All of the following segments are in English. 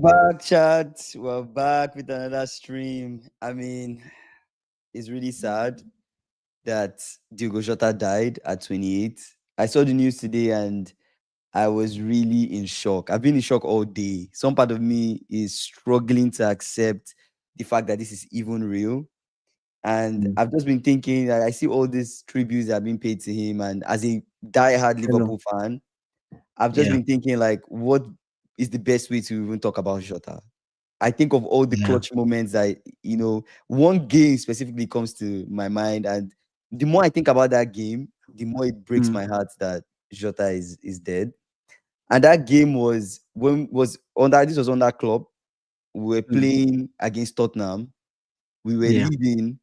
back, chat. We're back with another stream. I mean, it's really sad that Diogo Jota died at 28. I saw the news today and I was really in shock. I've been in shock all day. Some part of me is struggling to accept the fact that this is even real. And Mm. I've just been thinking, I see all these tributes that are being paid to him. And as a die-hard Hello. Liverpool fan, I've just Yeah. been thinking, like, what is the best way to even talk about Jota? I think of all the Yeah. clutch moments that, one game specifically comes to my mind. And the more I think about that game, the more it breaks Mm. my heart that Jota is dead. And that game was this was on that club. We were Mm. playing against Tottenham. We were Yeah. leading,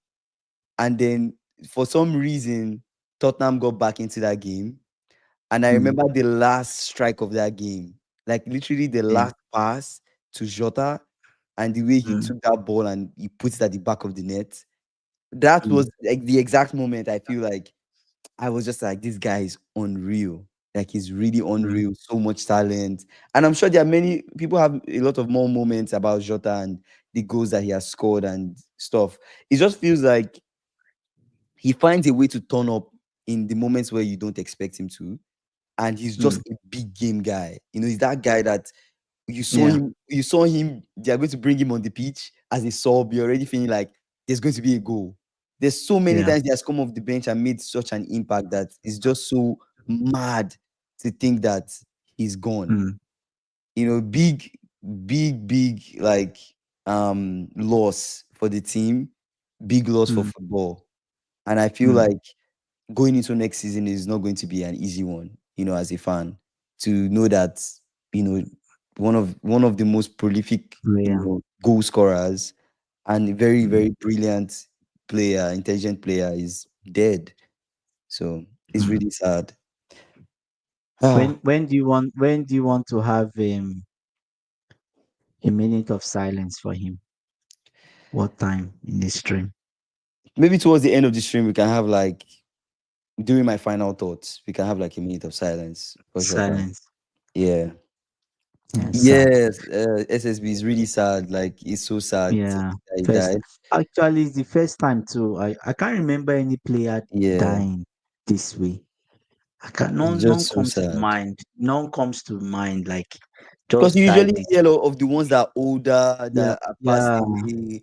and then for some reason, Tottenham got back into that game. And I Mm. remember the last strike of that game, like literally the Yeah. last pass to Jota, and the way he Mm. took that ball and he puts it at the back of the net. That Mm. was like the exact moment I feel like I was just like, this guy is unreal. Like he's really Mm. unreal, so much talent. And I'm sure there are many people have a lot of more moments about Jota and the goals that he has scored and stuff. It just feels like he finds a way to turn up in the moments where you don't expect him to. And he's just Mm. a big game guy. He's that guy that Yeah. you saw him, they are going to bring him on the pitch as a sub. You're already feeling like there's going to be a goal. There's so many Yeah. times he has come off the bench and made such an impact that it's just so mad to think that he's gone. Mm. Big, big, like loss for the team, big loss for Mm. football. And I feel Mm. like going into next season is not going to be an easy one, as a fan, to know that, you know, one of the most prolific, Yeah. goal scorers and a very, Mm. very brilliant player, intelligent player is dead. So it's Mm. really sad. When Ah, when do you want to have a minute of silence for him? What time in the stream? maybe towards the end of the stream we can have like during my final thoughts, we can have like a minute of silence for Jota. Silence. Yeah. Yeah. Sad. Yes, SSB is really sad. Like it's so sad Yeah. that he First. died. Actually, it's the first time too. I can't remember any player Yeah, dying this way. I can it's none just so comes to sad. mind. None comes to mind. Like Because just you died usually this. hear a lot of the ones that are older, Yeah, that are passed yeah, away.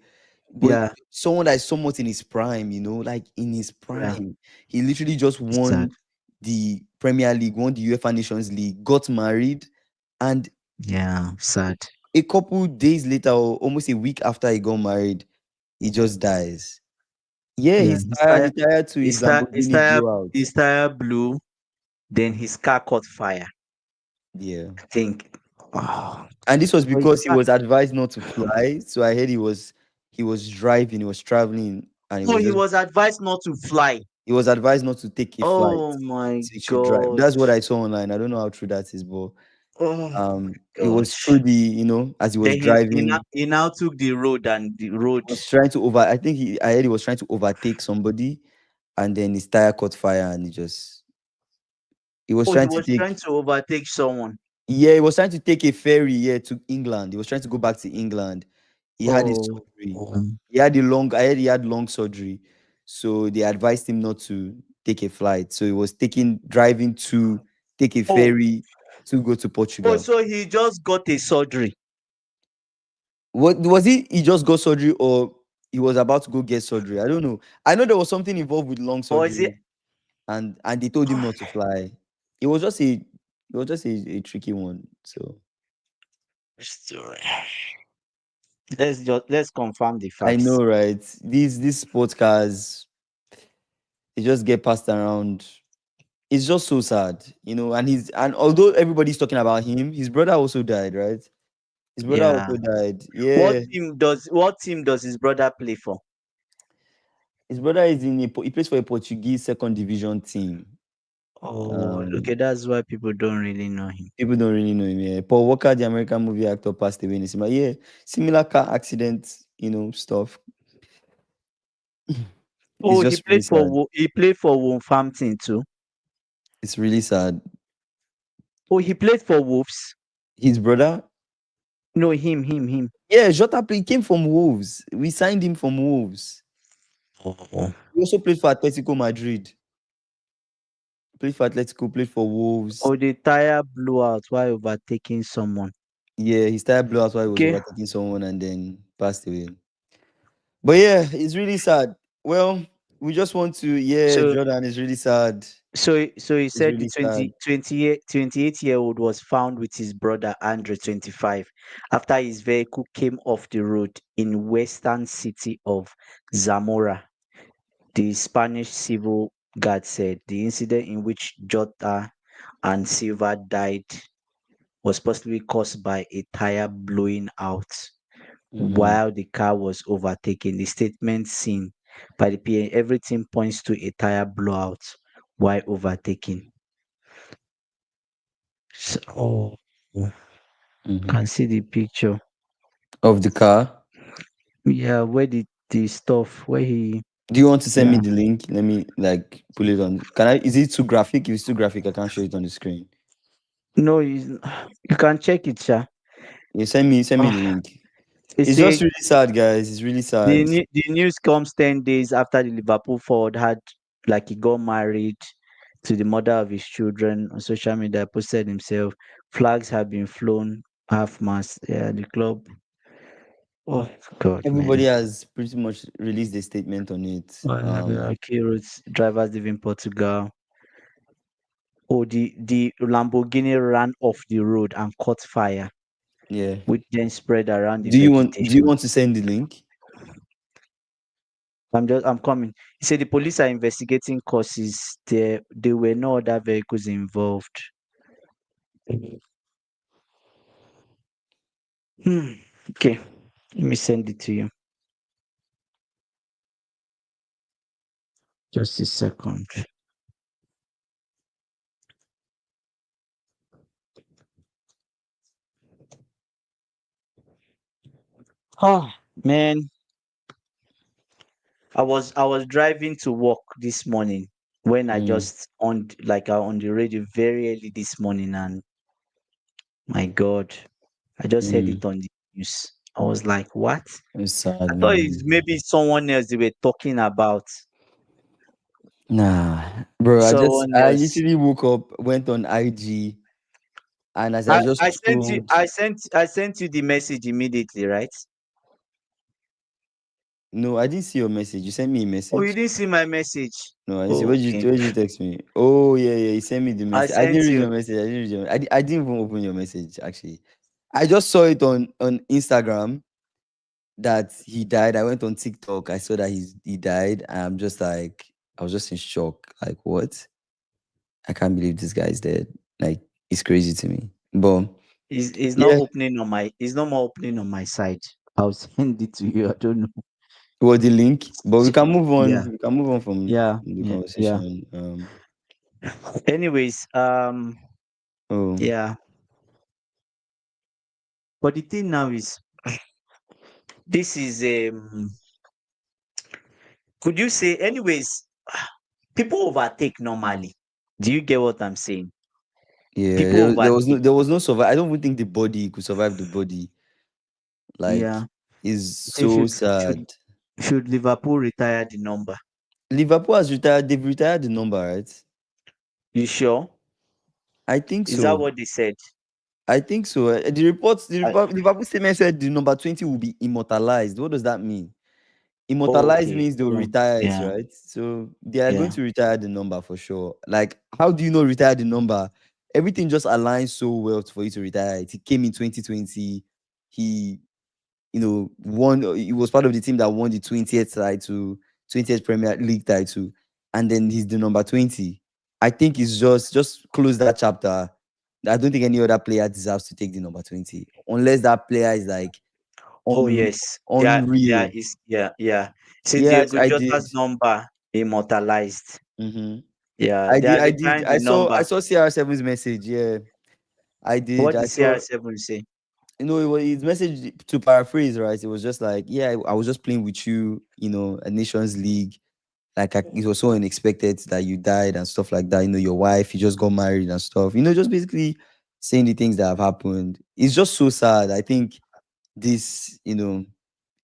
But yeah, someone that is somewhat in his prime, like in his yeah. prime, he literally just It's sad. won the Premier League, won the UEFA Nations League, got married, and Yeah, sad. a couple days later, or almost a week after he got married, he just dies. Yeah, Yeah, he's tired. He tired to his his Lamborghini tire blew out. his tire blew. Then his car caught fire. Yeah. I think. Oh, And this was but it's because he sad. was advised not to fly. So I heard he was driving, he was traveling, and Oh, he was advised not to fly. he was advised not to take a flight. Oh my So he should drive. god. That's what I saw online. I don't know how true that is, but Oh my it was gosh. through as he was Then driving, he now took the road and the road. he was trying to I think I heard he was trying to overtake somebody, and then his tire caught fire and he was Oh, he trying to was take trying to overtake someone. yeah, he was trying to take a ferry, to England. He was trying to go back to England. He had his Oh, surgery. oh, I heard he had long surgery. So they advised him not to take a flight. So he was driving to take a oh, ferry to go to oh, Portugal. so he just got a surgery. What was he just got surgery or he was about to go get surgery? I don't know. I know there was something involved with long Or is it? surgery and they told him not to fly. It was just a tricky one. So Let's confirm the I facts. know, right? These sports cars, they just get passed around. It's just so sad, and although everybody's talking about him, his brother also died, right? His brother Yeah. also died. Yeah, What team does his brother play for? his brother he plays for a Portuguese second division team. Oh, Um, okay, that's why people don't really know him. People don't really know him. Yeah, Paul Walker, the American movie actor, passed away in a similar car accident, stuff. It's Oh, just really sad. He played for Wolverhampton too. It's really sad. Oh, he played for Wolves. His brother, No, him. Yeah, Jota came from Wolves. We signed him from Wolves. Oh. He also played for Atletico Madrid. Played for Atletico, played for Wolves. Oh, the tire blew out while overtaking someone. Yeah, he started blow out while he was Okay. overtaking someone and then passed away. But yeah, it's really sad. Well, we just want to, yeah, So Jordan is really sad. so he It's said the really sad. 28-year-old was found with his brother Andre 25 after his vehicle came off the road in western city of Zamora. The Spanish civil guard said the incident in which Jota and Silva died was possibly caused by a tire blowing out Mm-hmm. while the car was overtaken. The statement seen by the PA, everything points to a tire blowout while overtaking. So, Mm-hmm. can see the picture. Of the car. Yeah, where the stuff where he Do you want to send me yeah. the link? Let me like pull it on. Can I? Is it too graphic? If it's too graphic, I can't show it on the screen. No, you can check it, sha. Yeah, send me the Ah, link. they It's just say really sad, guys. It's really sad. the news comes 10 days after the Liverpool forward had like he got married to the mother of his children on social media. Posted himself. Flags have been flown half mast. Yeah, the club. Oh God, Everybody man. has pretty much released a statement on it. Key roads drivers leaving Portugal. Oh, the Lamborghini ran off the road and caught fire, Yeah. which then spread around the Do you vegetation. want to send the link? I'm coming. He said the police are investigating causes. There were no other vehicles involved. Hmm. Okay, let me send it to you. Just a second. Oh man, I was driving to work this morning when I Mm, just on the radio very early this morning, and my God, I just heard mm. it on the news. I was like, what? It's sad, I thought it's man. maybe someone else they were talking about. Nah, bro. Someone I else. literally woke up, went on IG, and as I I, just I sent you scrolled, I sent you the message immediately, right? no, I didn't see your message. You sent me a Oh, you message. didn't see my message. No, I didn't see. Oh, okay. Where did you text me? Oh yeah, yeah. You sent me the I message. I didn't sent read you. your message. I didn't read your. I didn't even open your message actually. I just saw it on Instagram that he died. I went on TikTok. I saw that he died. And I'm just like, I was just in shock. Like, what? I can't believe this guy's dead. Like, it's crazy to me. But It's not yeah, opening on my it's not more opening on my side. I'll send it to you. I don't know. what the link. But we can move on. Yeah, We can move on from yeah, the yeah, yeah. conversation. Anyways, Oh yeah. But the thing now is this is could you say anyways people overtake normally. Do you get what I'm saying? yeah, People overtake. there was no survive. I don't even think the body could survive the body. Like, Yeah. is They so should sad. should Liverpool retire the number? Liverpool has retired. They've retired the number, right? You sure? I think Is that so. what they said? I think so. I, Liverpool statement said the number 20 will be immortalized. What does that mean? Immortalized okay. means they'll Yeah. retire it, Yeah. right? So they are going Yeah. to retire the number for sure. Like, how do you know retire the number? Everything just aligns so well for you to retire it. He came in 2020. He, won. He was part of the team that won the 20th title, 20th Premier League title, and then he's the number 20. I think it's just close that chapter. I don't think any other player deserves to take the number 20 unless that player is like Oh un, yes. There unreal. is yeah. See Yes, Diogo I did. Jota's number immortalized. Hmm. Yeah, I they did. are I did. retiring the I number. saw CR7's message. Yeah, I did. What I did saw. CR7 say? His message, to paraphrase, right? It was just like, yeah, I was just playing with you, a Nations League. Like, it was so unexpected that you died and stuff like that. Your wife, you just got married and stuff. Just basically saying the things that have happened. It's just so sad. I think this,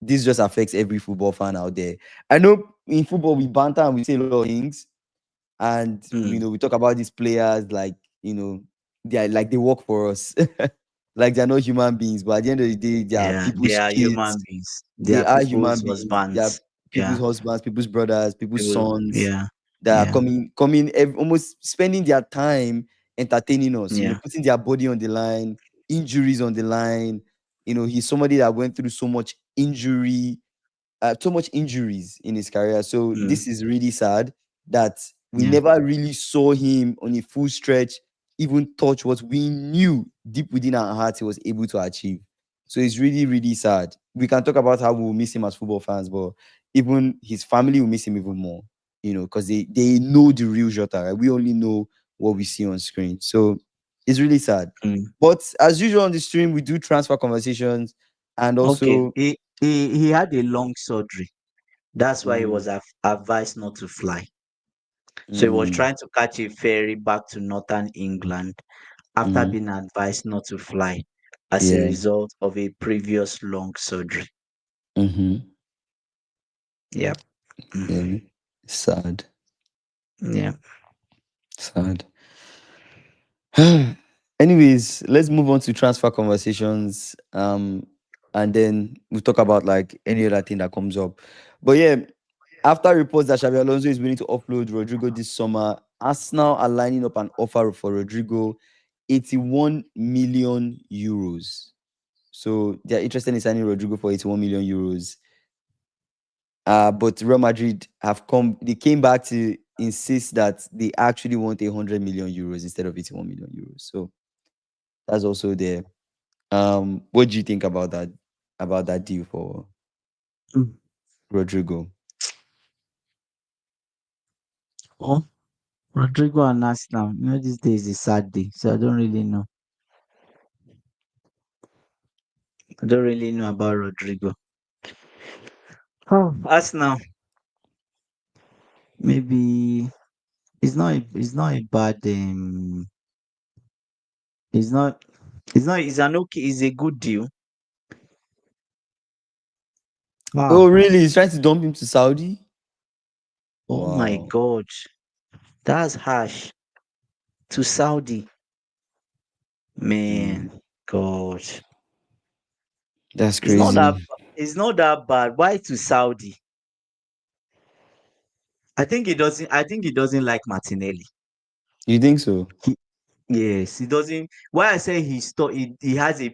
this just affects every football fan out there. I know in football we banter and we say a lot of things, and Mm. we talk about these players like, they are like they work for us. Like they're not human beings, but at the end of the day, they are Yeah, they people's are kids. human beings. They They are are people's human beings. They are husbands. people's Yeah, husbands, people's brothers, people's people. sons Yeah, that are yeah, almost spending their time entertaining us, yeah, putting their body on the line, injuries on the line. He's somebody that went through so much injuries in his career. So mm, this is really sad that we yeah, never really saw him on a full stretch even touch what we knew deep within our hearts he was able to achieve. So it's really, really sad. We can talk about how we'll miss him as football fans, but even his family will miss him even more, because they know the real Jota, right? We only know what we see on screen. So it's really sad. mm. But as usual on the stream, we do transfer conversations and Okay, also he had a long surgery. That's why he mm, was advised not to fly. So he was mm, trying to catch a ferry back to northern England after mm, being advised not to fly as a yeah. result of a previous long surgery. Mm-hmm. Yep. Yeah. Sad. Yeah. Sad. Anyways, let's move on to transfer conversations. And then we'll talk about like any other thing that comes up. But yeah, after reports that Xabi Alonso is willing to offload Rodrigo this summer, Arsenal are lining up an offer for Rodrigo, 81 million euros. So they're interested in signing Rodrigo for 81 million euros. But Real Madrid they came back to insist that they actually want 100 million euros instead of 81 million euros. So that's also there. What do you think about that deal for Mm. Rodrigo? Oh, Rodrigo and Arsenal. This day is a sad day, so I don't really know. I don't really know about Rodrigo. Oh, Arsenal. Maybe it's not a bad it's not it's an okay it's a good deal. Oh, Ah, really? He's trying to dump him to Saudi? oh my Wow. god. That's harsh. To Saudi. Mm, Man, God. that's It's not crazy. it's not that bad. Why to Saudi? I think he doesn't like Martinelli. You think so? He, yes, he doesn't. Why I say he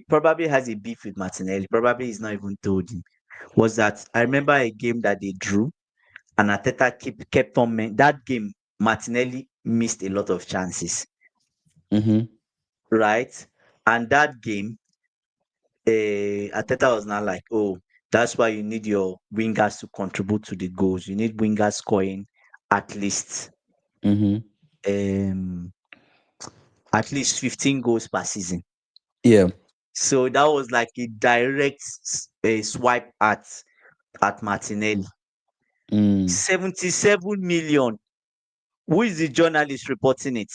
probably has a beef with Martinelli. Probably he's not even told him. Was that I remember a game that they drew and Ateta kept on that game. Martinelli missed a lot of chances, Mm-hmm. right? And that game, Ateta was not like, oh, that's why you need your wingers to contribute to the goals. You need wingers scoring at least Mm-hmm. um 15 goals per season. Yeah. So that was like a direct swipe at Martinelli. Mm. 77 million. Who is the journalist reporting it?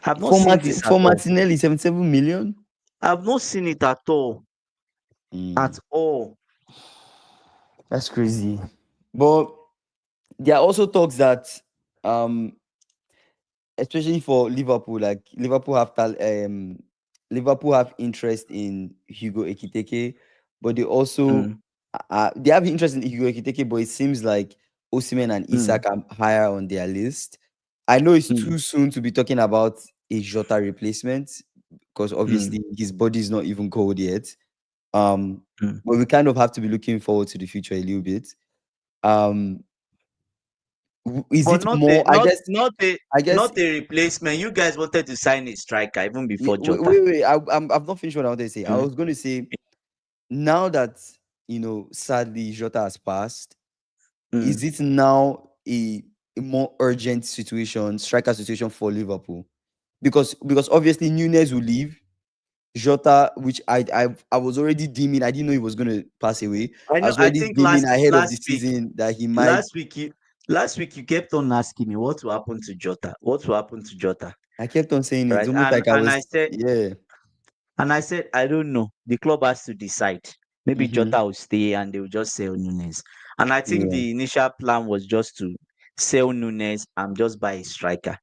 I've not seen this at For all. Martinelli, 77 million? I've not seen it at all. Mm. At all. That's crazy. But there are also talks that um especially for Liverpool, like Liverpool have interest in Hugo Ekitike, but they also Mm, they have interest in Hugo Ekitike, but it seems like Osimhen and mm, Isak are higher on their list. I know it's mm, too soon to be talking about a Jota replacement because mm, obviously his body is not even cold yet. Um, mm. but we kind of have to be looking forward to the future a little bit. Um, is But it more? I guess not a replacement. You guys wanted to sign a striker even before Wait, Jota. wait. I've not finished what I wanted to say. I Mm, was going to say now that sadly Jota has passed, mm. is it now a more urgent situation, striker situation for Liverpool? Because obviously Nunez will leave. Jota, which I was already deeming, I didn't know he was going to pass away. I I know. was I already think deeming ahead of the last week, season that he might. last week you kept on asking me what will happen to Jota. What will happen to Jota? I kept on saying it. It's right? almost And like I and was, I said yeah. I don't know. The club has to decide. Maybe Mm-hmm. Jota will stay and they will just sell Nunes. And I think Yeah. the initial plan was just to sell Nunes and just buy a striker.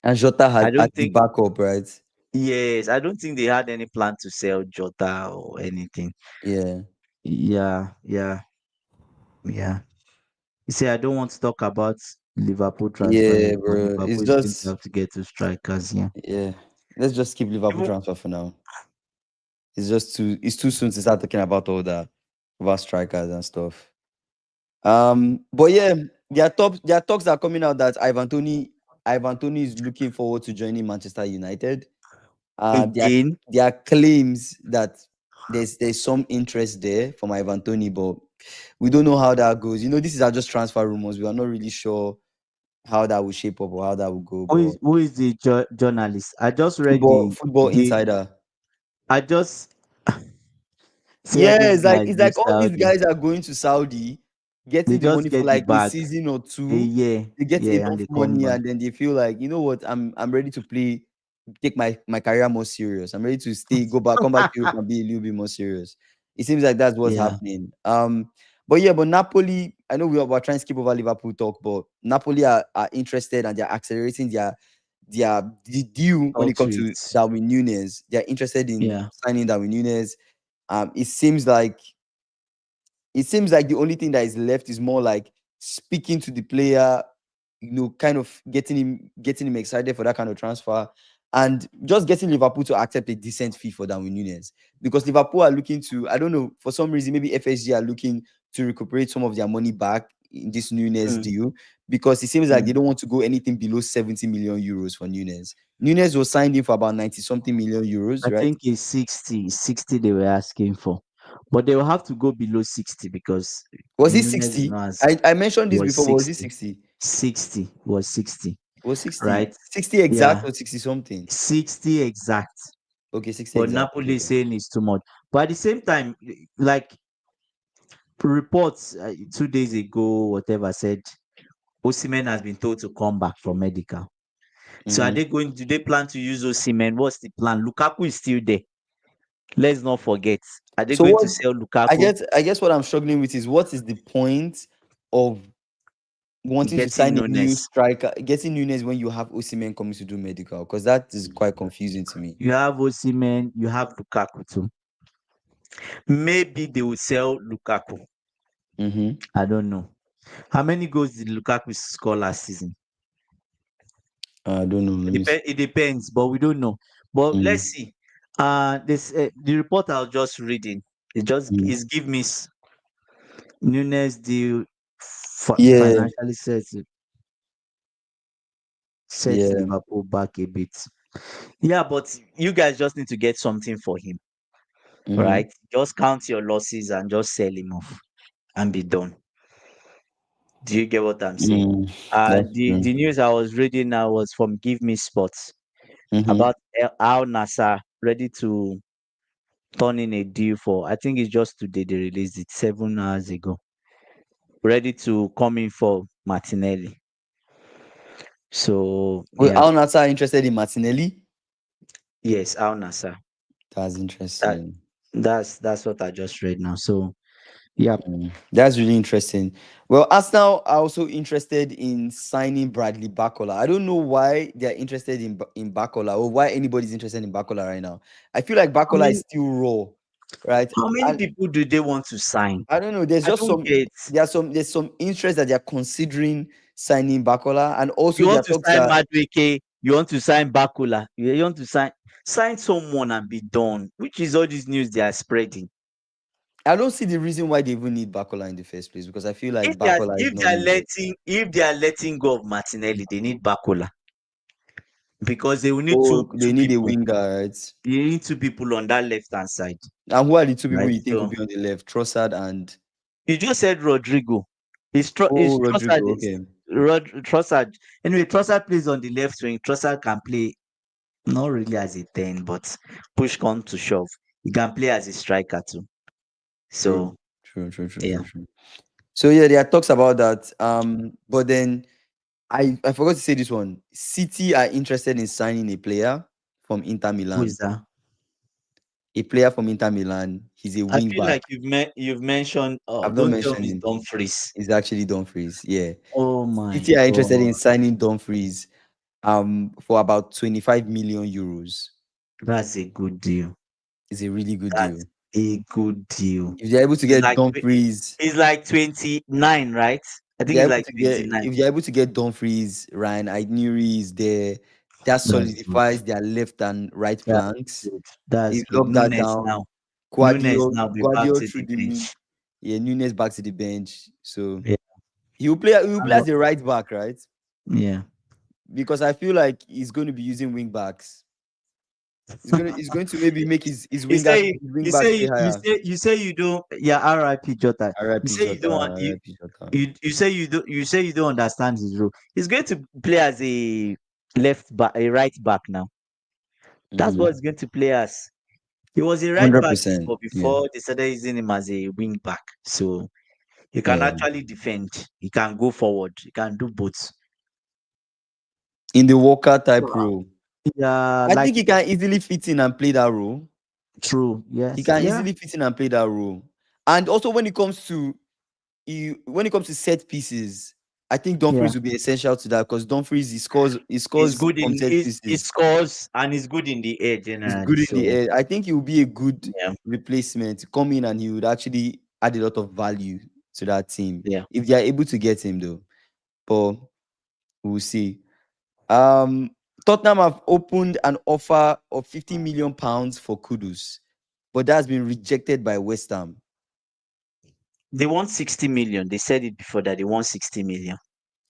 And Jota I had as don't the think backup, right? Yes, I don't think they had any plan to sell Jota or anything. Yeah. Yeah, yeah, yeah. You see, I don't want to talk about Liverpool transfer Yeah, yet, but bro. Liverpool It's is going to just have to get two strikers. Yeah. yeah. Let's just keep Liverpool Even transfer for now. It's too soon to start talking about all that about strikers and stuff. But yeah, there are talks that are coming out that Ivan Toney is looking forward to joining Manchester United. again, There are claims that there's some interest there from Ivan Toney, but we don't know how that goes. This is just transfer rumors. We are not really sure how that will shape up or how that will go. But who is the journalist? I just read football the insider. I just see all Yeah, these it's guys go like all these Saudi. guys are going to Saudi, They getting the money just for get the like a bag season or a two. year, They get yeah, and enough they come money, back. and then they feel like, you know what, I'm ready to play, take my career more serious. I'm ready to stay, come back to Europe and be a little bit more serious. It seems like that's what's Yeah, happening. But yeah, but Napoli, I know we're trying to skip over Liverpool talk, but Napoli are interested and they're accelerating the deal when it talks comes to with Darwin Nunes. They're interested in yeah. signing Darwin Nunes. um, it seems like it seems like the only thing that is left is more like speaking to the player, kind of getting him excited for that kind of transfer, and just getting Liverpool to accept a decent fee for Darwin Nunes. Because Liverpool are looking to, I don't know, for some reason, maybe FSG are looking to recuperate some of their money back in this Nunes Mm, deal, because it seems like they mm. don't want to go anything below 70 million euros for Nunes. Nunes was signed in for about 90 something million euros, I right? think it's 60 they were asking for. But they will have to go below 60 because Was it Nunez is 60? not as I mentioned this was before, but was it 60. 60? 60 was 60, Was 60? right? 60 exact Yeah, or 60 something? 60 exact. Okay, 60 But exact. Okay, Napoli is okay. saying it's too much. But at the same time, like reports 2 days ago, whatever said, Osimhen has been told to come back from medical. So Mm-hmm. do they plan to use Osimhen? What's the plan? Lukaku is still there. Let's not forget. Are they So going to what sell I Lukaku? guess I guess what I'm struggling with is, what is the point of wanting to Getting sign a new Nunes. striker, getting Nunes when you have Osimhen coming to do medical? Because that is quite confusing to me. You have Osimhen, you have Lukaku too. Maybe they will sell Lukaku. Mm-hmm. I don't know. How many goals did Lukaku score last season? I don't know. Let me see. It depends, but we don't know. But let's Mm-hmm. see. This the report I was just reading. It just Mm-hmm. is give me Nunes deal Yeah, financially sets yeah. Liverpool back a bit. Yeah, but you guys just need to get something for him, Mm-hmm. right? Just count your losses and just sell him off and be done. Do you get what I'm saying? Mm, that's The true. news I was reading now was from Give Me Sports Mm-hmm. about Al Nassr ready to turn in a deal for. I think it's just today they released it 7 hours ago. Ready to come in for Martinelli. So Well, yeah, Al Nassr are interested in Martinelli. yes, Al Nassr. That's That interesting. that's what I just read now. So yeah, That's really interesting. Well, Arsenal are also interested in signing Bradley Barcola. I don't know why they're interested in Barcola, or why anybody's interested in Barcola right now. I feel like I Barcola is mean, still raw, right? how many And people do they want to sign? I don't know. There's I just don't get. there's some interest that they're considering signing Barcola, and You also there want are to talks sign that Madueke, you want to sign Bakula, you want to sign someone and be done, which is all this news they are spreading. I don't see the reason why they even need Barcola in the first place, because I feel like If they are Barcola is if not they are needed. letting go of Martinelli, they need Bakula because they will need Oh, they two need a people. winger, right? They need two people on that left hand side, And who are the two people right? you think will So be on the left? Trossard and you just said Rodrigo. oh, Is Rodrigo. Trossard is Okay. Trossard. Anyway, Trossard plays on the left wing. Trossard can play not really as a 10, but push come to shove. He can play as a striker too. True. So True. True. True. yeah. True. True. So yeah, there are talks about that. But then I forgot to say this one. City are interested in signing a player from Inter Who is Milan. that? A player from Inter Milan. He's a I wing feel back. like you've mentioned. Oh, I've not don't tell me mentioned it's him. Dumfries. He's actually Dumfries. Yeah. Oh my City are interested god, in signing Dumfries for about 25 million euros. that's a good deal. It's a really good That's deal. a good deal. If they're able to He's get like Dumfries, he's like 29, right? I if think they're he's able like to get 29. if they're able to get Dumfries, Ryan Aït-Nouri is there, that That's good. solidifies their left and right That's flanks. good. That's They good. lock that Nunes down. now. Nunes Guardiola, now be back Guardiola to through the the mid. bench. Yeah, Nunes back to the bench. So Yeah. he will play That's as a right back, right? Yeah. Because I feel like he's going to be using wing backs. He's going to maybe make his You wing say his wing you backs say play you higher. say you say you don't. Yeah, R.I.P. Jota. You R.I.P. say you Jota, don't want R.I.P. Jota. you say you say you don't understand his role. He's going to play as a left back, a right back now. That's what he's going to play as. He was a right back 100%. Yeah. before they started using him as a wing back. So he can Yeah. actually defend. He can go forward. He can do both. In the Walker type Wow. role. Yeah, I like think he can easily fit in and play that role. true. He Yes. can Yeah. easily fit in and play that role. And also when it comes to set pieces, I think Yeah. Dumfries will be essential to that because Dumfries he He's scores good from in set he pieces. scores and he's good in the air He's generally. good in the So air. I think he will be a good yeah. replacement. Come in and he would actually add a lot of value to that team Yeah. if they are able to get him though. But we'll see. Um, Tottenham have opened an offer of 50 million pounds for Kudus, but that's been rejected by West Ham. They want 60 million. They said it before that they want 60 million.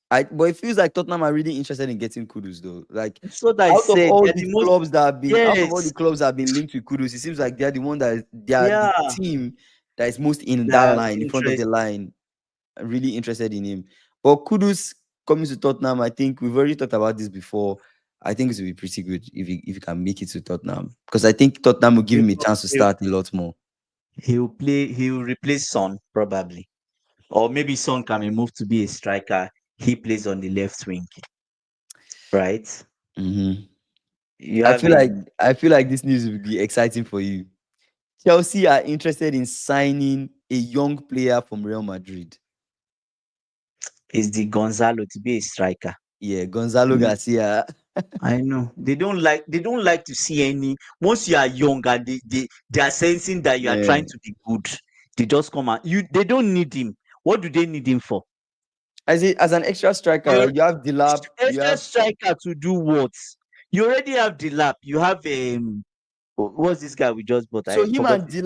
But it feels like Tottenham are really interested in getting Kudus though. Like That's what I said. They're the most out of all the yes. clubs that have been linked with Kudus, it seems like they're the one they are the Yeah. team that is most in that That line, in front of the interest. line, really interested in him. But Kudus coming to Tottenham, I think we've already talked about this before. I think it will be pretty good if he can make it to Tottenham because I think Tottenham will give him a chance to He'll, start a lot more. he'll replace Son probably. Or maybe Son can be moved to be a striker. He plays on the left wing, right? Mhm. You I have feel like a I feel like this news will be exciting for you. Chelsea are interested in signing a young player from Real Madrid. is the Gonzalo to be a striker. Yeah, Gonzalo Mm, Garcia. I know they don't like to see any once you are young and they are sensing that you are trying Man, to be good. They just come out. They don't need him. What do they need him for? as an extra striker, You're right? You have Dilap, you extra have striker to do what? You already have the lap. You have what's this guy we just bought? so I him forgot and it.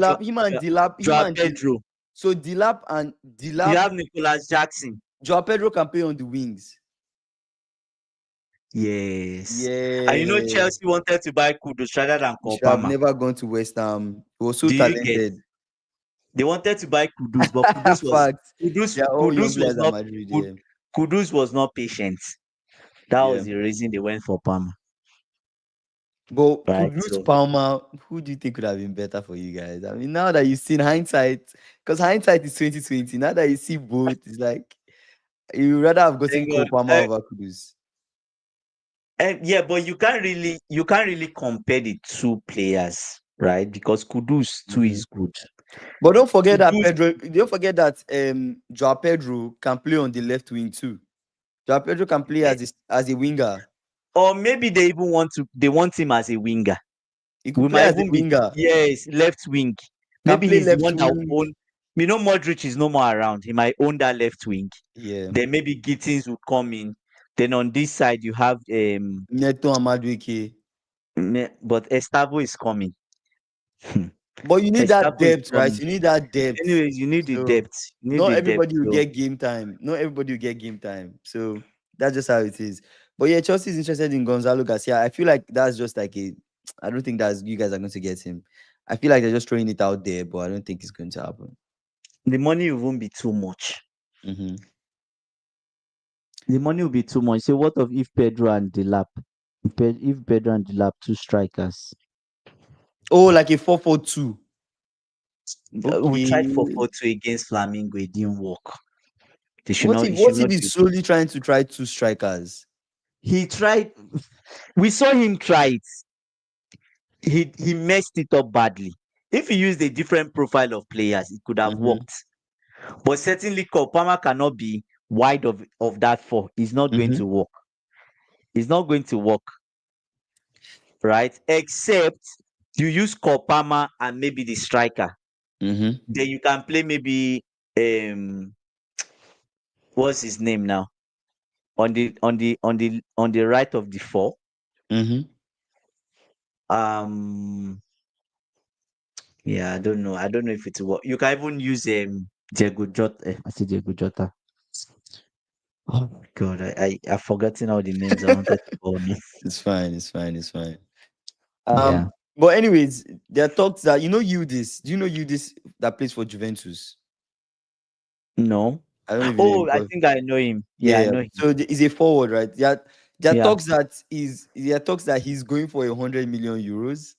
Dilap, Joao Pedro. So Dilap and You Dilap, have Nicolas Jackson. Joao Pedro can play on the wings. Yes. And you know Yeah, Chelsea wanted to buy Kudus rather than he should have Kopama. never gone to West Ham. He was so Do you get? talented. They wanted to buy Kudus, but Kudus was Fact, Kudus they are all young Kudus was players at not Madrid. Kud- Yeah, Kudus was not patient. That yeah. was the reason they went for Palmer. But Right. Kudus So Palmer, who do you think could have been better for you guys? I mean, now that you've seen hindsight, because hindsight is 2020. Now that you see both, it's like you rather have gotten thank Cole God. Palmer over Kudus. Yeah, but you can't really compare the two players, right? Because Kudus too Mhm. is good. But don't forget that Kudus, Pedro. Don't forget that Joao Pedro can play on the left wing too. Joao Pedro can play eh, as a winger. or maybe they want him as a winger. He could We play might as a even be winger. yes, left wing. Can Maybe play he's the left one that will wing. own. Modric is no more around. He might own that left wing. Yeah. Then maybe Gittins would come in. Then on this side you have Neto and Madueke. but Estavo is coming. But you need that Estavo is depth, right? coming. You need that depth. Anyways, you need the So depth. You need not the depth. everybody will So get game time. Not everybody will get game time. So that's just how it is. But yeah, Chelsea is interested in Gonzalo Garcia. I feel like that's just like a. I don't think that's you guys are going to get him. I feel like they're just throwing it out there, but I don't think it's going to happen. the money won't be too much. Hmm. The money will be too much. So what of if Pedro and Delap? If Pedro and Delap two strikers. Oh, like a 4-4-2. We tried Okay. 4-4-2 against Flamingo. It didn't work. They should What not. if He should what if not he's use. slowly trying to try two strikers? He tried. We saw him try it. He messed it up badly. If he used a different profile of players, it could have Mm-hmm. worked. But certainly, Kopama cannot be wide of that four. It's not going Mm-hmm. to work. It's not going to work, right? Except you use Kopama and maybe the striker. Mm-hmm. Then you can play maybe um what's his name now on the right of the four. Mm-hmm. Um, yeah, I don't know if it's what you can even use Diego Jota. I see Diego Jota. Oh my god, I've forgotten all the names I wanted to call me. It's fine. It's fine. It's fine. Yeah. But anyways, there are talks that you this. Do you know you this that plays for Juventus? No. I don't know if you know him Oh, I because think I know him. Yeah, I yeah. know him. So he's a forward, right? There are Yeah. talks that he's going for 100 million euros,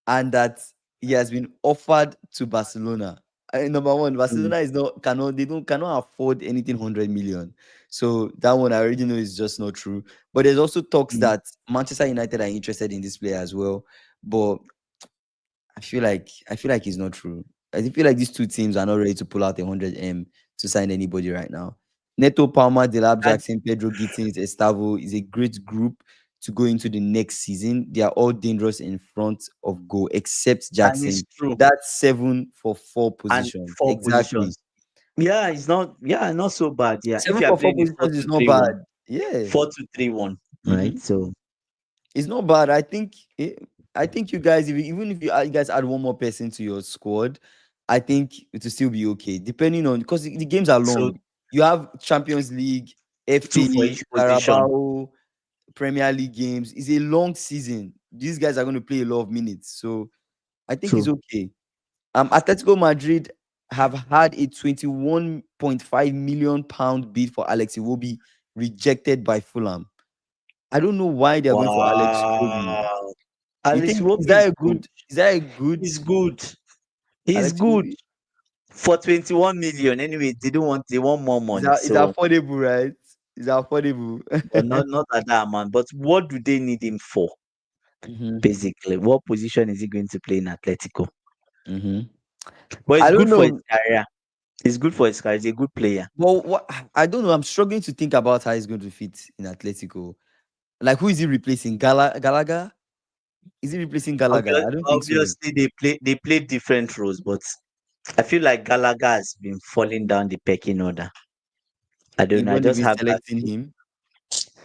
and that he has been offered to Barcelona. Number one, Mm, Barcelona is not cannot they don't cannot afford anything 100 million. So that one I already know is just not true. But there's also talks mm. that Manchester United are interested in this player as well. But I feel like it's not true. I feel like these two teams are not ready to pull out 100 to sign anybody right now. Neto, Palmer, Delap And Jackson, Pedro Gittins, Estavo is a great group to go into the next season. They are all dangerous in front of goal, except and it's Jackson. true. That's 7 for 4 And positions. four Exactly. positions. Yeah, it's not. Yeah, not so bad. Yeah, if Seven you are for four playing a positions is not 4-2-3-1, bad. Yeah. 4-2-3-1, right? Mhm. So It's not bad. I think you guys, even if you guys add one more person to your squad, I think it will still be okay. Depending on because the games are so long. You have Champions League, two for FA, each position. Carabao, Premier League games. It's a long season. These guys are going to play a lot of minutes, so I think it's True. okay. Atletico Madrid have had a 21.5 million pound bid for Alex Iwobi rejected by Fulham. I don't know why they are going for Alex Iwobi. Wow. You Alice think is Iwobi that is a good. good is that a good He's good. He's Alex good Iwobi? for 21 million. Anyway, they want more money. Is So, affordable, right? Is affordable. but not at that amount. But what do they need him for? hmm Basically, what position is he going to play in Atletico? hmm But it's I don't good for his know. career. It's good for his career. He's a good player. Well, what I don't know. I'm struggling to think about how he's going to fit in Atletico. Like, who is he replacing? Galaga? Is he replacing Galaga? I don't think so. Obviously, they play different roles, but I feel like Gallagher has been falling down the pecking order. I don't know. I Even if just he's have that selecting feeling. him.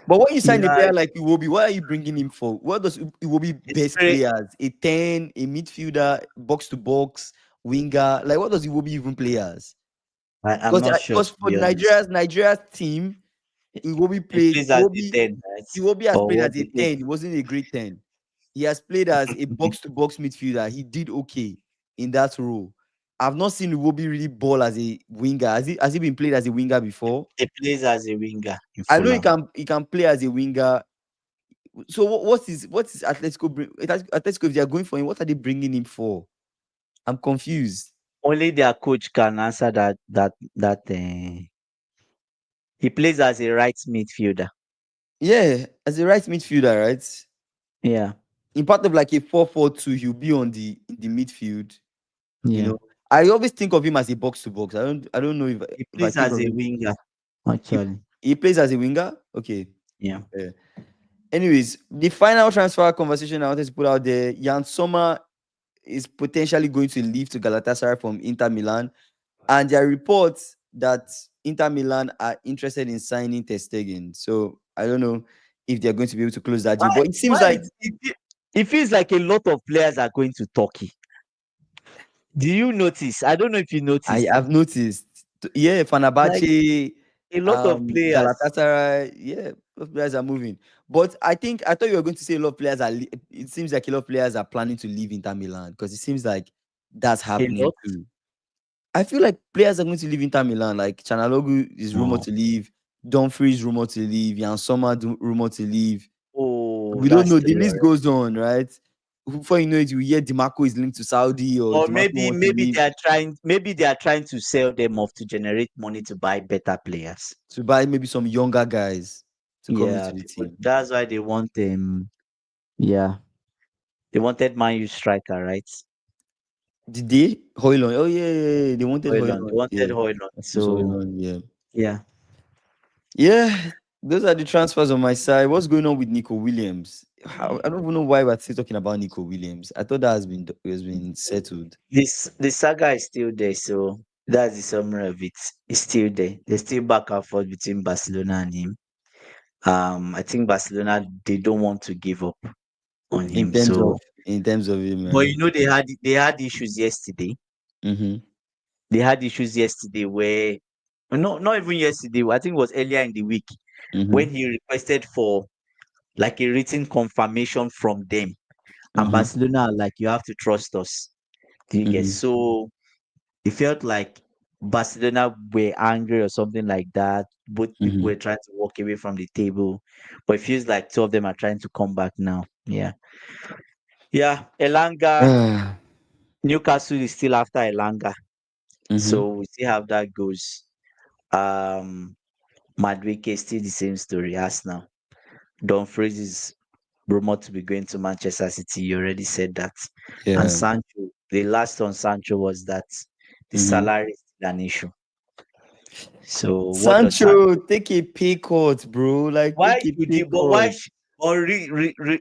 But when you sign a Yeah, player like Iwobi, what are you bringing him for? What does Iwobi it's best very. players? A 10, a midfielder, box to box, winger. Like, what does Iwobi even play as? I'm Because not sure, because to for be honest. Nigeria's team, Iwobi He played plays as a 10, right? Iwobi has Or played what as do a you think? 10. He wasn't a great 10. He has played as a box to box midfielder. He did okay in that role. I've not seen Iwobi really ball as a winger. Has he been played as a winger before? He plays as a winger in I know he Fulham. can he can play as a winger. So what is Atletico Atletico, if they are going for him, what are they bringing him for? I'm confused. Only their coach can answer that. He plays as a right midfielder. Yeah, as a right midfielder, right? Yeah, In part of like a 4-4-2, he'll be on the midfield. You yeah. know, I always think of him as a box to box. I don't know if He I plays think as of a him. winger, He, actually. he plays as a winger. Okay. Yeah. Yeah. Anyways, the final transfer conversation I wanted to put out there: Jan Sommer is potentially going to leave to Galatasaray from Inter Milan, and there are reports that Inter Milan are interested in signing Ter Stegen. So I don't know if they're going to be able to close that deal, Why? but it seems Why? like It feels like a lot of players are going to Turkey. Do you notice? I don't know if you I noticed. have noticed. Yeah, Like Fenerbahce, a lot of players. Galatasaray, yeah, those players are moving. But I thought you were going to say a lot of players are. It seems like a lot of players are planning to leave Inter Milan because it seems like that's A happening lot. too. I feel like players are going to leave Inter Milan. Like Chanalogu is rumored Oh, to leave. Dumfries rumored to leave. Jan Sommer rumored to leave. oh, We don't that's know. The three list already. goes on, right? before you know it, you hear DiMarco is linked to Saudi or Or DiMarco maybe wants to maybe leave they are trying to sell them off to generate money to buy better players. to buy maybe some younger guys to come Yeah, into the people, team. that's why they want them. Yeah, they wanted Man U striker, right? Did they? Hoylund. Oh yeah, yeah, yeah. They wanted Hoyland. They Hoylund. wanted Yeah. Hoyland. Rasmus So Hoylund, yeah. yeah, Yeah, those are the transfers on my side. What's going on with Nico Williams? I don't even know why we're still talking about Nico Williams. I thought that has been settled. the saga is still there. So that's the summary of it. It's still there. There's still back and forth between Barcelona and him. I think Barcelona, they don't want to give up on In him. terms of So, him, but right? you know, they had issues yesterday. Mm-hmm. They had issues yesterday where, no, not even yesterday. I think it was earlier in the week when Mm-hmm. he requested for like a written confirmation from them, and Mm-hmm. Barcelona are like, you have to trust us. Do you get? Mm-hmm. So it felt like Barcelona were angry or something like that. Both people Mm-hmm. were trying to walk away from the table, but it feels like two of them are trying to come back now. Yeah, yeah. Elanga, Ah. Newcastle is still after Elanga, Mm-hmm. so we see how that goes. Um, Madrid is still the same story. Arsenal. Dumfries is rumored to be going to Manchester City. You already said that. And Yeah. Sancho, the last on Sancho was that the Mm-hmm. salary is still an issue. So what does Sancho? Sancho, take a pay cut, bro. Like Why take a should pay he? But why? cut. Or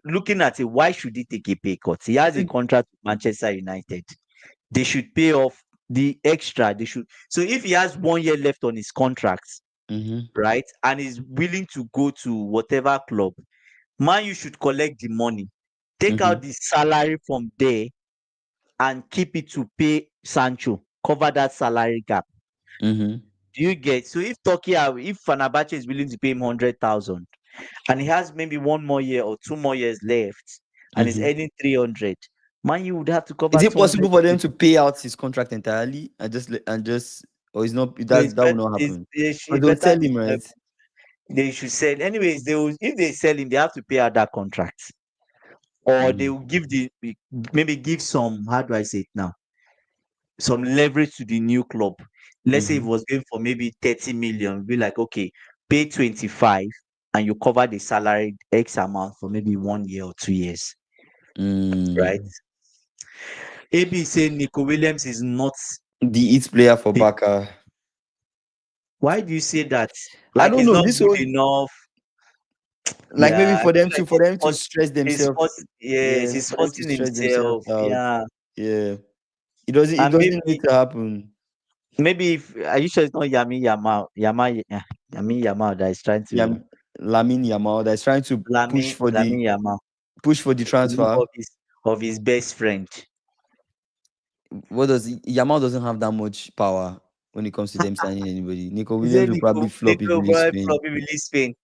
looking at it, why should he take a pay cut? He has a contract with Manchester United. They should pay off the extra. They should. So if he has 1 year left on his contract, Mm-hmm. right, and is willing to go to whatever club, man, you should collect the money, take Mm-hmm. out the salary from there, and keep it to pay Sancho, cover that salary gap. Mm-hmm. Do you get? So if if Fenerbahce is willing to pay him 100,000, and he has maybe 1 more year or 2 more years left, and is Mm-hmm. earning 300, man, you would have to Is cover it 200 possible for to them him. to pay out his contract entirely and just or is not No, that will not happen? Because it's they'll better sell him, the, right? they should sell. Anyways, they will, if they sell him, they have to pay out that contract, or they Mm-hmm. will give maybe give some, how do I say it now, some leverage to the new club. Let's say it Mm-hmm. was going for maybe 30 million, be like, okay, pay 25 and you cover the salary X amount for maybe 1 year or 2 years, right? Mm. AB saying Nico Williams is not The it player for the, Barca. why do you say that? I Like don't he's know. not This good whole enough. like maybe Yeah, I for them feel like to for them to stress he's themselves. forcing, yes, Yeah, he's for them to forcing stress themselves himself. out. Yeah. Yeah. It And doesn't need to happen. maybe if, are you sure it's not Yami Yamal that is trying Yeah, to Lamine Yamal that's trying to Lami Yamal, push for the the name transfer. of his best friend. What does Yamal doesn't have that much power when it comes to them signing anybody. Nico He Williams said will probably flop if he Nico leaves boy Spain. probably release Spain.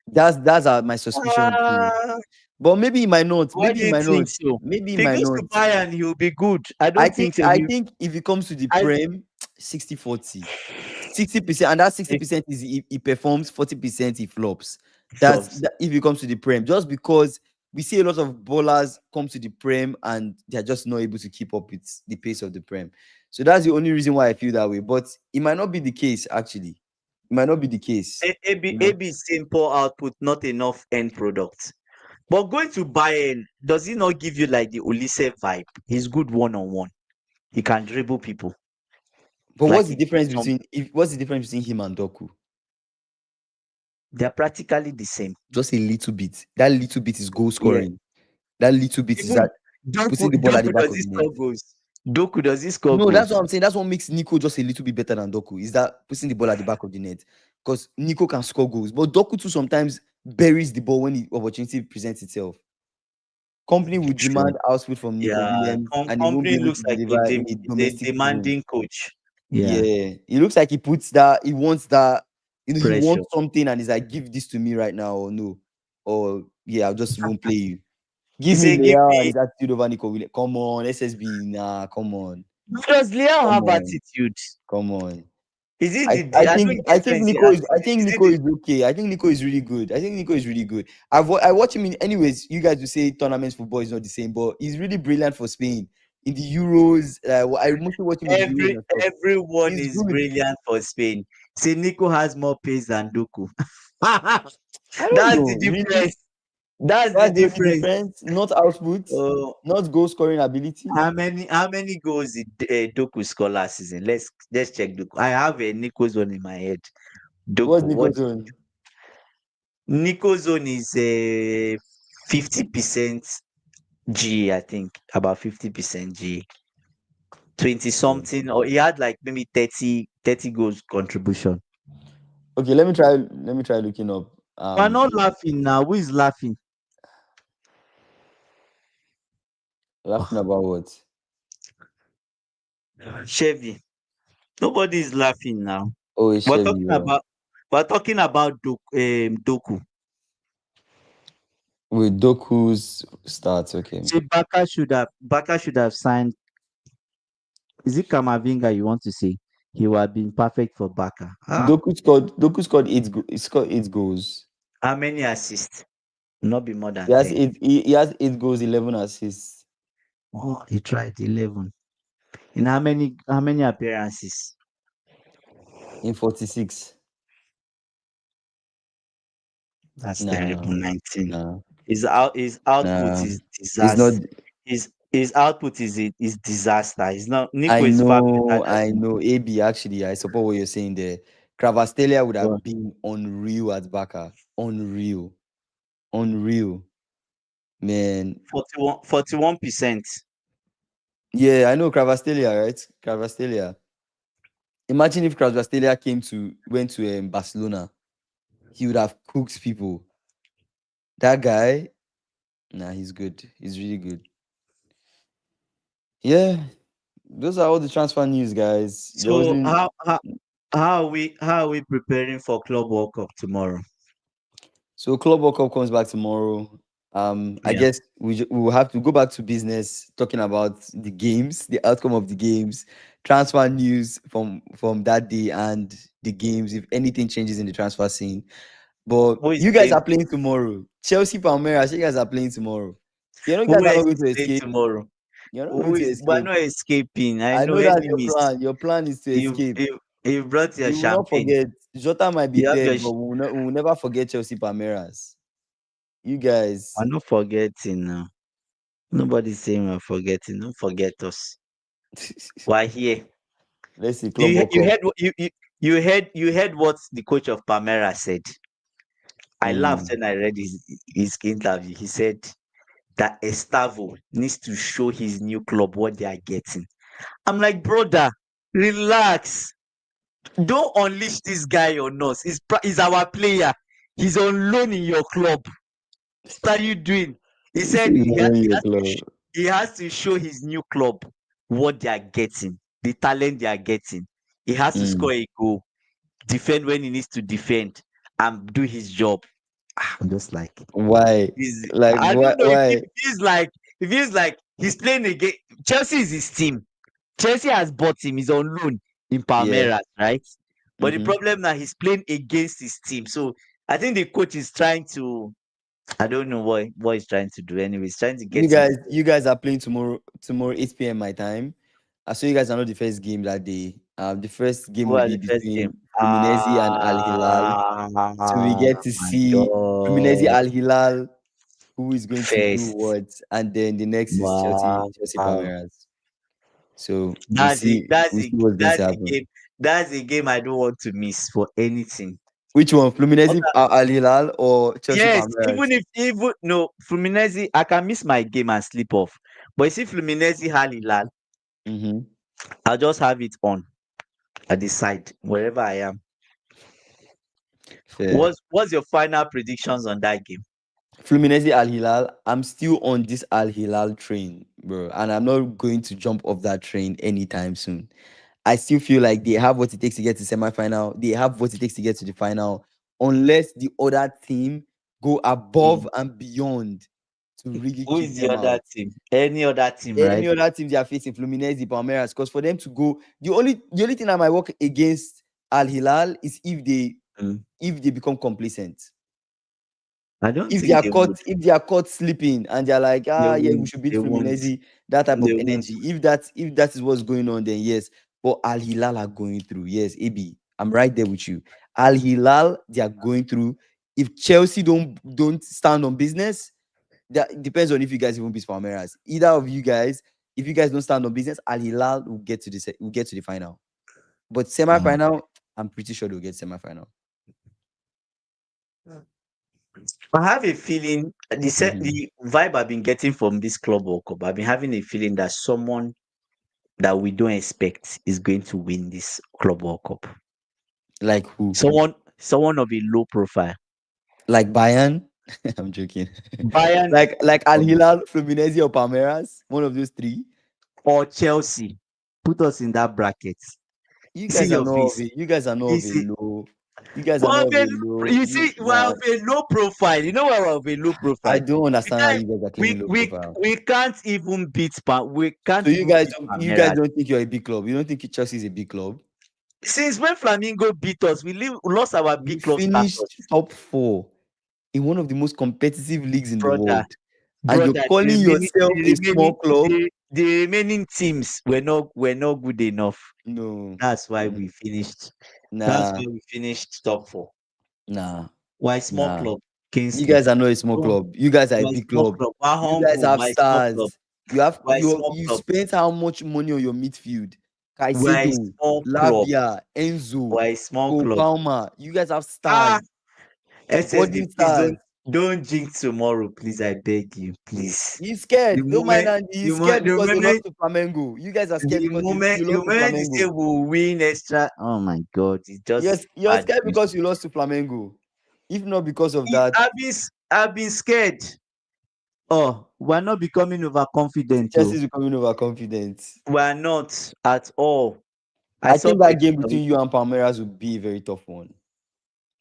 That's my suspicion too. Ah, But maybe he might not. why Maybe do he you might think not. so? Maybe he If he might goes not. to Bayern, he'll be good. I don't think so. I think if it comes to the I, Prem, 60-40. 60%, and that if 60% is he performs, 40% he flops. flops. If it comes to the Prem. Just because we see a lot of bowlers come to the Prem and they're just not able to keep up with the pace of the Prem. So that's the only reason why I feel that way. But it might not be the case, actually. It might not be the case. You know. AB simple output, not enough end product. But going to Bayern, does he not give you like the Olise vibe? He's good one on one. He can dribble people. But Like he gives some. what's the difference between him and Doku? They're practically the same. Just a little bit. That little bit is goal Yeah. scoring. That little bit is Even that putting the ball at the Doku back does of he the net. score goals? Doku does he score No, that's what goals? I'm saying. That's what makes Nico just a little bit better than Doku. Is that putting the ball at the back of the net? Because Nico can score goals, but Doku too sometimes buries the ball when the opportunity presents itself. Company will True. demand output from Nico Yeah. Williams, and he won't be Company able looks to like deliver in a is a domestic zone. demanding coach. Yeah. Yeah, he looks like he puts that. He wants that. He Pressure. wants something, and he's like, "Give this to me right now," or no, or yeah, I just won't play you. He Give me said, give Leao and me. his attitude over Nico Williams. Come on, SSB, nah, come on, Does Leo come have on, attitude? come on. Is it I, the I I think don't I get think when she Nico is asked I me, think is it Nico is okay. I think Nico is really good. I think Nico is really good. I watch him in anyways. You guys will say tournaments football is not the same, but he's really brilliant for Spain in the Euros. I mostly watch him in the Euros and stuff. everyone He's is good. brilliant for Spain. Say Nico has more pace than Doku. I don't That's know the really. difference. That's the That's the only difference. difference. Not output, Oh, not goal scoring ability. how many goals did Doku score last season? Let's check Doku. I have a Nico's one in my head. What's Doku. Nico What doing? Nico's zone is a 50% G, I think. About 50% G. 20 Okay. something, or he had like maybe 30 goals contribution. Okay, let me try. Let me try looking up. We're not laughing now. Who is laughing? Laughing about what? Chevy. Nobody is laughing now. Oh, it's We're Chevy. talking about Doku. With Doku's starts. Okay. Say Baka should have signed. Is it Kamavinga you want to say? He would have been perfect for Baka. Doku scored he scored 8 goals. How many assists? Not be more He than has 10. eight he has 8 goals, 11 assists Oh, he tried 11. In how many appearances? in 46. That's terrible. Nah, 19. nah, His output nah. is It's not. disaster. His output is disaster. He's not Nico is far better than I him. know. AB, actually, I support what you're saying there. Cravastelia would Go on. have been unreal at Barca. Unreal. Unreal. Man. 41%. Yeah, I know Cravastelia, right? Cravastelia. Imagine if Cravastelia went to Barcelona. He would have cooked people. That guy, nah, he's good. He's really good. Yeah, those are all the transfer news, guys. There So wasn't. how are we preparing for Club World Cup tomorrow? So Club World Cup comes back tomorrow. I Yeah. guess we will have to go back to business, talking about the games, the outcome of the games, transfer news from that day, and the games. If anything changes in the transfer scene, but Who is you guys playing? are playing tomorrow. Chelsea, Palmeiras. You guys are playing tomorrow. You know, you Who guys are else not going is to playing escape. tomorrow? You're not going Who to is we're escape. not escaping. I I know know that's your enemies. plan. Your plan is to You escape. you you brought your We will not champagne. forget. Jota might be You have your third, but we will never forget Chelsea Palmeiras. You we're guys. not forgetting now. Nobody's saying we're forgetting. Don't forget us. We're here. Let's see. Club You World you Cup. heard what you heard what the coach of Palmeiras said. I laughed Mm. when I read his interview. He said that Estavo needs to show his new club what they are getting. I'm like, brother, relax. Don't unleash this guy on us. He's our player. He's on loan in your club. What are you doing? He This said is he, ha- not he your has to club. he has to show his new club what they are getting, the talent they are getting. He has to Mm. score a goal, defend when he needs to defend, and do his job. I'm just like, Why? Like I don't know. why? It feels like he's playing again. Chelsea is his team. Chelsea has bought him. He's on loan in Yeah. Palmeiras, right? But the Mm-hmm. problem now he's playing against his team. So I think the coach is trying to. I don't know what he's trying to do. Anyway, he's trying to You get him. guys, you guys are playing tomorrow 8 p.m. my time. So you guys are not the first game that day. The first game Who will are be the first game? between Fluminense and Al Hilal. So we get to My see Fluminense God. Al Hilal, who is going to do First. what, and then the next is Wow. Chelsea Palmeiras. So That's a that's we a see what's going to that's a happen. game. That's a game I don't want to miss for anything. Which one, What Fluminense Al Hilal or Chelsea Yes, Palmeiras? even no Fluminense, I can miss my game and sleep off. But you see Fluminense Al Hilal, Mm-hmm. I'll just have it on at the side wherever I am. Fair. What's your final predictions on that game? Fluminense Al Hilal. I'm still on this Al Hilal train, bro, and I'm not going to jump off that train anytime soon. I still feel like they have what it takes to get to semi-final. They have what it takes to get to the final, unless the other team go Mm. above and beyond to really Who keep is the them other out. team? Any other team, right? Any other team they are facing, Fluminense, Palmeiras, because for them to go, the only thing that might work against Al Hilal is Mm. if they become complacent. I don't If they think are they caught, would. if they are caught sleeping and they're like, They ah, yeah, we won't. should beat They won't. Fluminense, that type of They won't. energy. If that is what's going on, then yes. But Al Hilal are going through. Yes, AB, I'm right there with you. Al Hilal, they are going through. If Chelsea don't stand on business, that depends on if you guys even beat Palmeiras. Either of you guys, if you guys don't stand on business, Al Hilal will get to the final. But Mm. semi-final, I'm pretty sure they'll get semi-final. I have a feeling Mhm. the vibe I've been getting from this Club World Cup. I've been having a feeling that someone that we don't expect is going to win this Club World Cup. Like who? Someone of a low profile. Like Bayern? I'm joking. Bayern like Al um, Hilal, Fluminense, or Palmeiras, one of those three. or Chelsea. Put us in that bracket. You See guys are your not of face. a, you guys are not You of a see, low. You guys are well, not of a low. you see, we're Nah, of a low profile. You know why we're of a low I profile? don't We understand how can't, you guys are we, claiming low we, profile. we can't even beat we So can't even beat you guys Palmeiras. don't think you're a big club. You don't think Chelsea is a big club. Since when Flamingo beat us, we lost our You big club finished status. top 4 in one of the most competitive leagues in the Brother, world, and you're brother, calling yourself a small club. the remaining teams were not good enough. No, That's why mm, we finished. That's nah, why we finished top four. nah, Why small nah. club, You Kingsley? guys are not a small Oh, club. You guys are a why big small club. club? Why You guys humble? have Why small club? stars. Why small You club? spent how much money on your midfield? Why Caicedo, small club? Lavia, Enzo, Why small Cole club? Palmer. You guys have stars, Ah, SSB, budding please stars. don't jinx tomorrow, please. I beg you, please. He's The scared. Don't mind moment, Andy. He's scared the because you lost moment, to Flamengo. You guys are scared because you the lost to moment you say Flamengo. we'll win extra, oh my God, it's Yes, just you're bad scared news. because you lost to Flamengo. If not because of that, I've been scared. Oh, we're not becoming overconfident. Oh, Chelsea's becoming overconfident. we're not at all. I I saw think that game pictures of it. between you and Palmeiras would be a very tough one.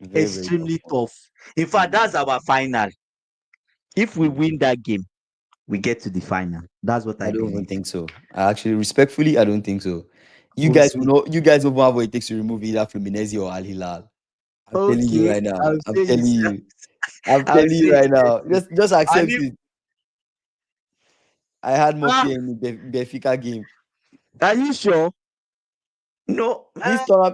Very, very tough Extremely one. tough. In fact, Mm. that's our final. If we Mm. win that game, we get to the final. That's what I I don't even believe. think so. I actually, respectfully, I don't think so. You We'll guys will see. not. You guys don't have what it takes to remove either Fluminense or Al Hilal. I'm telling you Okay, right now. I'll I'm say telling it. you. I'm I'll telling you say it. right now. Just And accept if it. I had more ah, fear in the Benfica game. are you sure? No.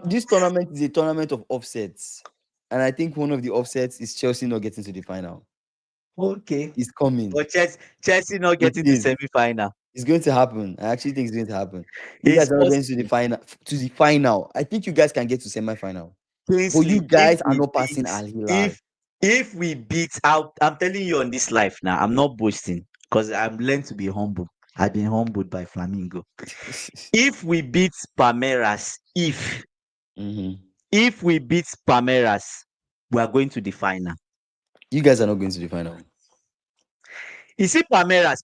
This tournament is a tournament of offsets, and I think one of the offsets is Chelsea not getting to the final. Okay. It's coming. But Chelsea not It getting to is. semi-final. It's going to happen. I actually think it's going to happen. You It's guys are not getting to the possible. final. To the final, I think you guys can get to semi-final, but you Kingsley, guys are not passing Al Hilal. if we beat out, I'm telling you on this life now, I'm not boasting because I'm learned to be humble. I've been humbled by Flamingo. If we beat Palmeiras, Mhm. if we beat Palmeiras, we are going to the final. You guys are not going to the final. You see, Palmeiras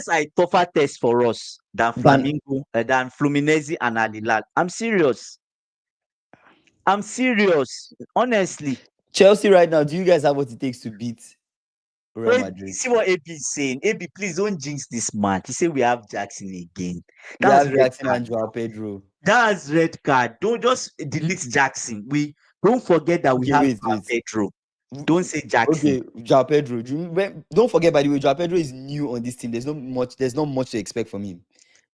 are a tougher test for us than Then Flamingo, than Fluminense and Al Hilal. I'm serious. I'm serious. Honestly. Chelsea right now, do you guys have what it takes to beat Real Wait, Madrid? see what AB is saying. AB, please don't jinx this match. He said we have Jackson again. You That's have red Jackson card and Joao now. Pedro. That's red card. Don't just delete Jackson. We don't forget that we Okay, have wait, Joao wait. Pedro. Don't say Jackson. Okay, Joao Pedro. Don't forget, by the way, Joao Pedro is new on this team. There's not much to expect from him.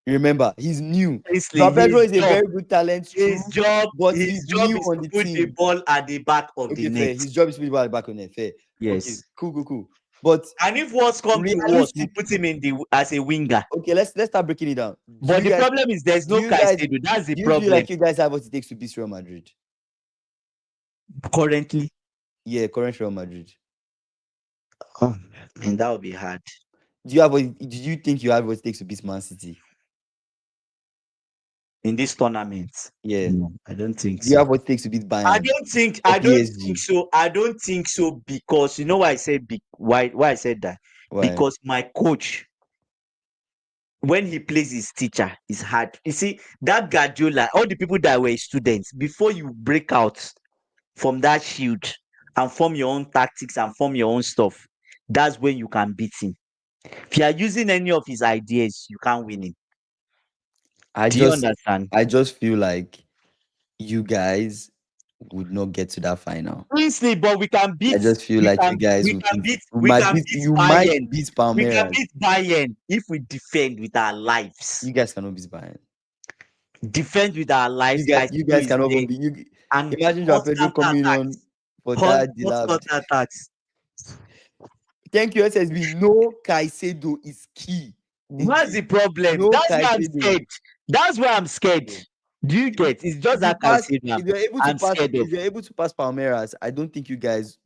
Remember, he's new. Honestly, Joao Pedro is a very good talent, true, but his he's job new is on to the put the team. ball at the back of the Okay, net. fair. His job is to put the ball at the back on net. Fair. Okay, Yes. cool, cool, cool. But And if worse come to worse, we'll realistic. put him in the as a winger. Okay, let's start breaking it down. But the problem is there's Do no you guys Caicedo. That's the do you feel problem like you guys have what it takes to beat Real Madrid? currently. Yeah, current Real Madrid. Oh, and that would be hard Do you think you have what it takes to beat Man City? in this tournament. Yeah. No, I don't think Do you so. have what it takes to beat Bayern or I don't think PSG? so. I don't think so because you know why I said why I said that? Why? Because my coach, when he plays his teacher, is hard. You see, that Guardiola, all the people that were students, before you break out from that shield and form your own tactics and form your own stuff, that's when you can beat him. If you are using any of his ideas, you can't win him. I Do you just understand? I just feel like you guys would not get to that final. Honestly, but we can I beat just feel we like you can guys we would can beat you we might can beat beat you might Bayern. beat We can Palmeiras. beat Bayern if we defend with our lives. You guys cannot beat Bayern. Defend with our lives. You Caicedo guys is cannot even there. be you. And Imagine Joao hot Pedro counter coming on attacks. for Hot, that hot delap. counter attacks. Thank you, SSB. No Caicedo is key in What's this. the problem? No That's why I'm Caicedo. scared. That's why I'm scared. So, Do you get? It's just if you that pass, Caicedo I'm scared of. if you're able to pass Palmeiras, I don't think you guys.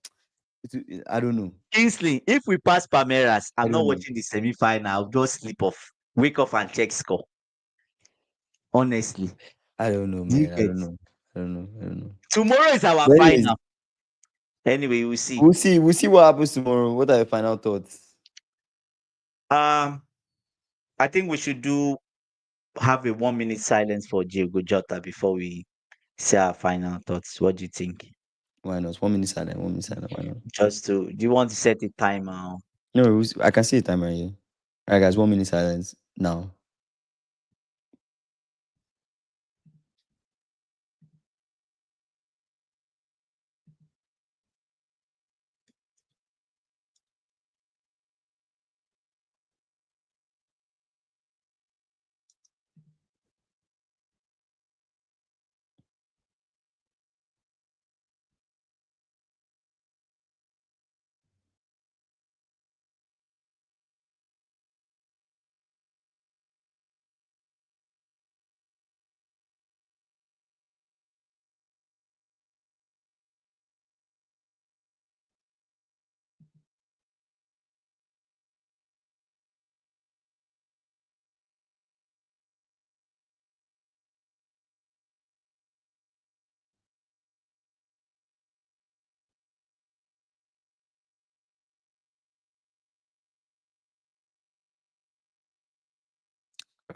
I don't know. Kingsley, if we pass Palmeiras, I I'm not don't know. watching the semi-final. I'll just sleep off, wake up and check score. Honestly, I don't know, do you man. I get? don't know. I don't know. I don't know. Tomorrow is our But anyways, final. Anyway, we'll see. we'll see. We'll see what happens tomorrow. What are your final thoughts? Um, I think we should do have a 1 minute silence for Diogo Jota before we say our final thoughts. What do you think? Why not? 1 minute silent. 1 minute silent. Why not? Just to, do you want to set a timer? No, I can see a timer here. All right, guys. 1 minute silence now.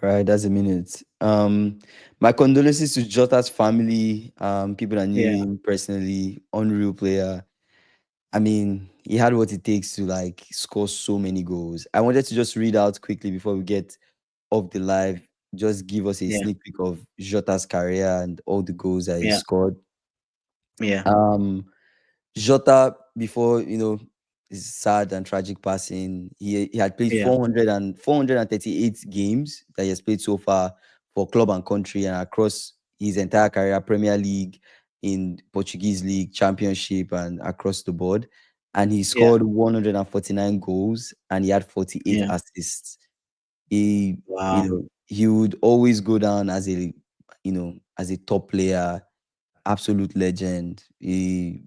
All right, that's a minute. My condolences to Jota's family. People that knew Yeah, him personally. Unreal player. I mean, he had what it takes to like score so many goals. I wanted to just read out quickly before we get off the live. Just give us a yeah, sneak peek of Jota's career and all the goals that he yeah, scored. yeah, Um, Jota, before his sad and tragic passing, he had played yeah, 438 games that he has played so far for club and country and across his entire career, Premier League, in Portuguese League, Championship, and across the board. And he yeah, scored 149 goals and he had 48 yeah. assists. He, Wow. he would always go down as a top player, absolute legend. He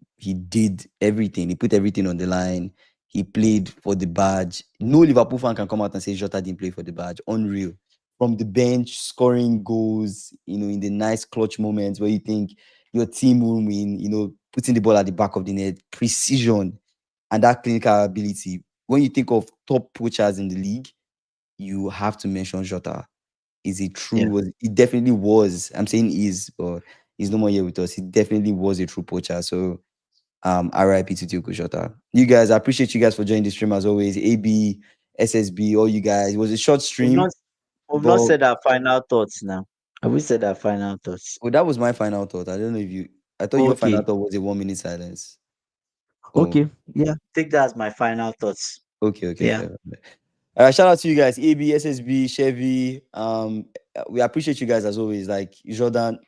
did everything. He put everything on the line. He played for the badge. No Liverpool fan can come out and say Jota didn't play for the badge. Unreal. From the bench, scoring goals, in the nice clutch moments where you think your team will win, putting the ball at the back of the net, precision, and that clinical ability. When you think of top poachers in the league, you have to mention Jota. Is it Yeah. true? It definitely was. I'm saying is, but he's no more here with us. He definitely was a true poacher. So RIP to Diogo Jota. You guys, I appreciate you guys for joining the stream as always. AB, SSB, all you guys. It was a short We've stream, not we've not but said our final thoughts now. Have we said our final thoughts? that was my final thought. I don't know if you I thought your final Okay. thought was a 1 minute silence. Oh, Okay. Yeah. Take that as my final thoughts. okay, Yeah. fair. Shout out to you guys, AB, SSB, Chevy. We appreciate you guys as always. Like Jordan,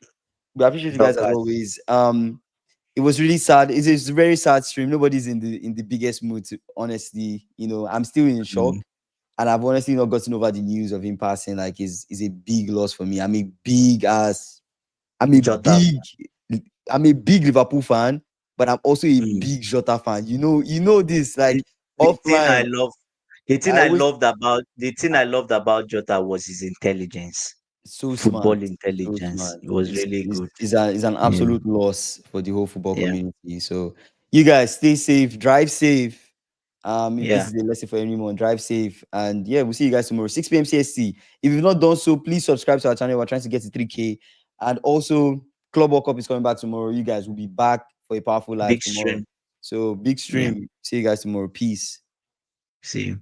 we appreciate you guys as Dorcas. always. It was really sad. It's a very sad stream. Nobody's in the biggest mood. Honestly, I'm still in shock, Mm. and I've honestly not gotten over the news of him passing. Like, is a big loss for me. I'm a Jota. big, I'm a big Liverpool fan, but I'm also a Mm. big Jota fan. You know this. The, Like the thing I offline, love I always the thing I loved about Jota was his intelligence. so smart, Football so intelligence. smart. It was It's, really it's, good. it's an Yeah. absolute loss for the whole football Yeah. community. So you guys stay safe, drive safe. If this Yeah. is a lesson for anyone, drive safe. And yeah, we'll see you guys tomorrow, 6 p.m. CST. If you've not done so, please subscribe to our channel. We're trying to get to 3K. And also, Club World Cup is coming back tomorrow. You guys will be back for a powerful live Big tomorrow. stream. So big Yeah. stream. See you guys tomorrow. Peace. See you.